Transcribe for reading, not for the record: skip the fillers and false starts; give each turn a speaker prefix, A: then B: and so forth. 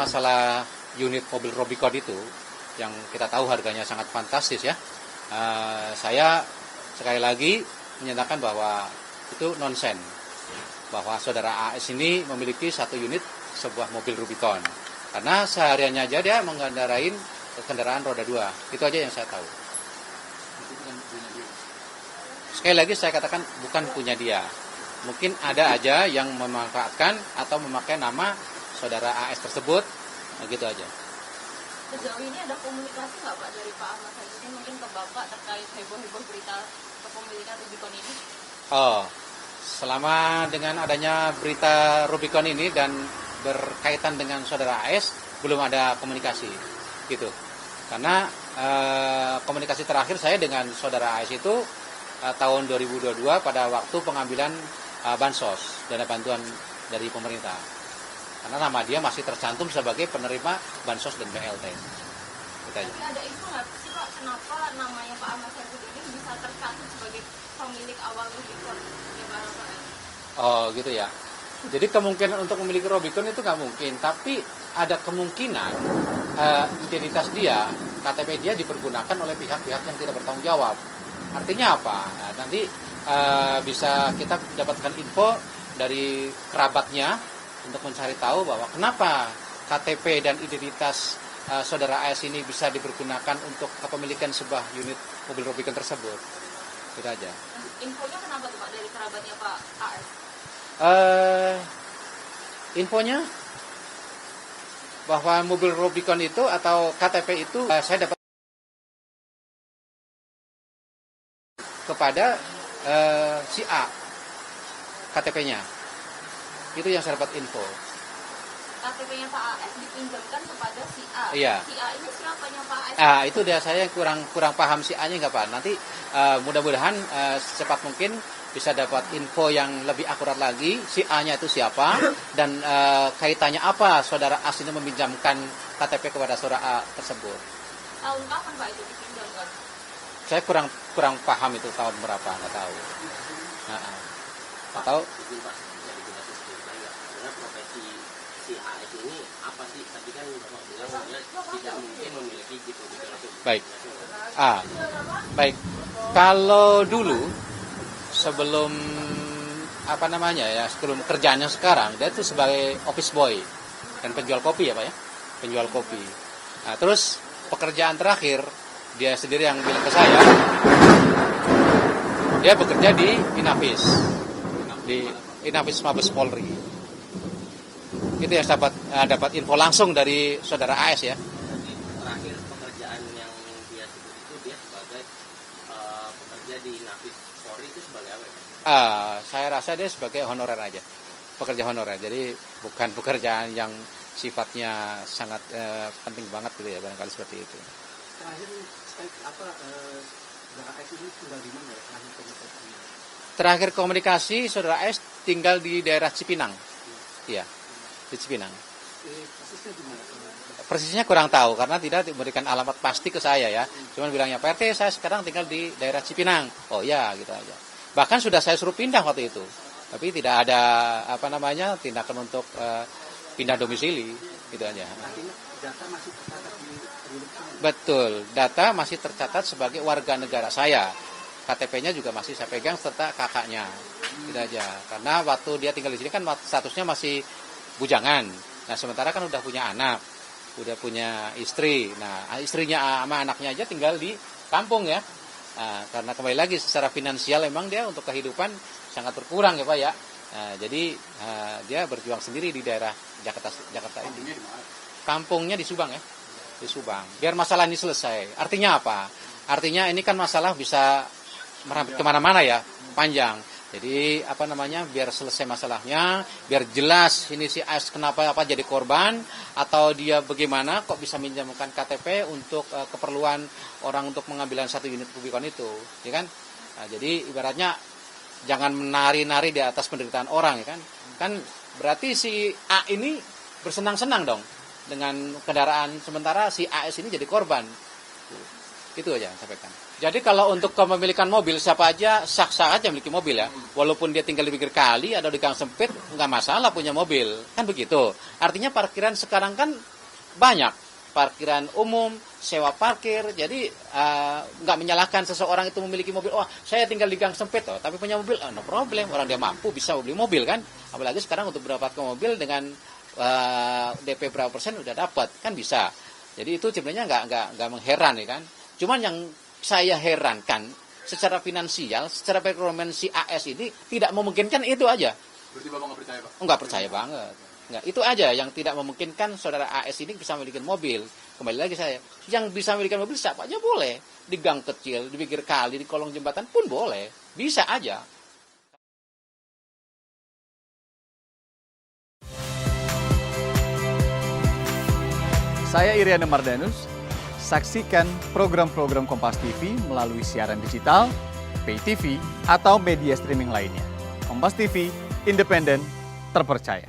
A: masalah unit mobil Rubicon itu, yang kita tahu harganya sangat fantastis ya, saya sekali lagi menyatakan bahwa itu nonsen, bahwa saudara AS ini memiliki satu unit sebuah mobil Rubicon. Karena sehariannya aja dia mengendarain kendaraan roda 2. Itu aja yang saya tahu. Sekali lagi saya katakan bukan punya dia. Mungkin ada aja yang memanfaatkan atau memakai nama saudara AS tersebut, gitu aja.
B: Sejauh ini ada komunikasi nggak Pak dari Pak Ahmad Saifuddin mungkin ke Bapak terkait heboh-heboh berita kepemilikan Rubicon ini?
A: Oh, selama dengan adanya berita Rubicon ini dan berkaitan dengan saudara AS, belum ada komunikasi, gitu. Karena komunikasi terakhir saya dengan saudara AS itu tahun 2022 pada waktu pengambilan bansos, dana bantuan dari pemerintah. Karena nama dia masih tercantum sebagai penerima bansos dan BLT.
B: Tapi ada info nggak sih Pak, kenapa namanya Pak Ahmad Saifuddin ini bisa tercantum sebagai pemilik awal Rubicon?
A: Oh gitu ya. Jadi kemungkinan untuk memiliki Rubicon itu nggak mungkin, tapi ada kemungkinan identitas dia, KTP dia dipergunakan oleh pihak-pihak yang tidak bertanggung jawab. Artinya apa? Nah, nanti bisa kita dapatkan info dari kerabatnya untuk mencari tahu bahwa kenapa KTP dan identitas saudara AS ini bisa dipergunakan untuk kepemilikan sebuah unit mobil Rubicon tersebut. Itu aja.
B: Infonya kenapa tuh Pak dari kerabatnya Pak AS?
A: Infonya bahwa mobil Rubicon itu atau KTP itu saya dapat kepada si A KTP-nya. Itu yang saya dapat info.
B: KTP-nya Pak AS dipinjamkan kepada si A.
A: Iya.
B: Si A ini siapanya Pak AS?
A: Itu dia, saya kurang paham si A-nya nggak Pak. Nanti mudah-mudahan secepat mungkin bisa dapat info yang lebih akurat lagi, si A-nya itu siapa dan kaitannya apa saudara A ini meminjamkan KTP kepada saudara A tersebut.
B: Tahun kapan Pak itu dipinjamkan?
A: Saya kurang paham itu tahun berapa, nggak tahu. Atau
C: profesi si AS ini apa sih? Tadi kan Bapak bilang dia tidak mungkin memiliki gitu.
A: Baik. Baik. Kalau dulu sebelum sebelum kerjaannya sekarang dia itu sebagai office boy dan penjual kopi ya Pak ya, penjual kopi. Nah, terus pekerjaan terakhir dia sendiri yang bilang ke saya, dia bekerja di Inafis Mabes Polri. Itu yang dapat info langsung dari saudara AS ya.
C: Terakhir pekerjaan yang dia sebut itu dia sebagai pekerja di Inafis Polri itu sebagai apa?
A: Saya rasa dia sebagai honorer aja, pekerja honorer. Jadi bukan pekerjaan yang sifatnya sangat penting banget gitu ya, barangkali seperti itu.
D: Terakhir saudara AS ini tinggal di mana ya?
A: Terakhir komunikasi saudara AS tinggal di daerah Cipinang. Iya, di Cipinang.
D: Persisnya di mana?
A: Persisnya kurang tahu karena tidak diberikan alamat pasti ke saya ya. Cuman bilangnya Pak RT saya sekarang tinggal di daerah Cipinang. Oh ya, gitu aja. Bahkan sudah saya suruh pindah waktu itu. Tapi tidak ada tindakan untuk pindah domisili, gitu aja.
D: Artinya data masih tercatat di
A: Betul, data masih tercatat sebagai warga negara saya. KTP-nya juga masih saya pegang serta kakaknya. Gitu aja. Karena waktu dia tinggal di sini kan statusnya masih bujangan. Nah, sementara kan udah punya anak, udah punya istri. Nah, istrinya sama anaknya aja tinggal di kampung ya. Nah, karena kembali lagi secara finansial memang dia untuk kehidupan sangat berkurang ya Pak ya. Nah, jadi dia berjuang sendiri di daerah Jakarta ini. Kampungnya di Subang ya. Di Subang. Biar masalah ini selesai. Artinya apa? Artinya ini kan masalah bisa merambut kemana-mana ya, panjang. Jadi biar selesai masalahnya, biar jelas ini si AS kenapa jadi korban atau dia bagaimana kok bisa minjamkan KTP untuk keperluan orang untuk pengambilan satu unit Rubicon itu, ya kan? Nah, jadi ibaratnya jangan menari-nari di atas penderitaan orang, ya kan? Kan berarti si A ini bersenang-senang dong dengan kendaraan sementara si AS ini jadi korban. Itu aja yang sampaikan. Jadi kalau untuk kepemilikan mobil siapa aja sah-sah aja memiliki mobil ya. Walaupun dia tinggal di pinggir kali atau di gang sempit nggak masalah punya mobil. Kan begitu. Artinya parkiran sekarang kan banyak parkiran umum, sewa parkir. Jadi nggak menyalahkan seseorang itu memiliki mobil. Oh, saya tinggal di gang sempit, tapi punya mobil, no problem. Orang dia mampu bisa beli mobil kan. Apalagi sekarang untuk mendapatkan mobil dengan DP berapa persen udah dapat kan bisa. Jadi itu sebenarnya nggak mengheran ya kan. Cuman yang saya herankan secara finansial, secara perekonomian si AS ini tidak memungkinkan itu aja.
E: Berarti Bapak nggak percaya, Pak?
A: Nggak percaya banget. Nggak, itu aja yang tidak memungkinkan saudara AS ini bisa memiliki mobil. Kembali lagi saya, yang bisa memiliki mobil siapa aja boleh. Di gang kecil, di pinggir kali, di kolong jembatan pun boleh. Bisa aja.
F: Saya Iriana Mardanus. Saksikan program-program Kompas TV melalui siaran digital, pay TV, atau media streaming lainnya. Kompas TV, independen, terpercaya.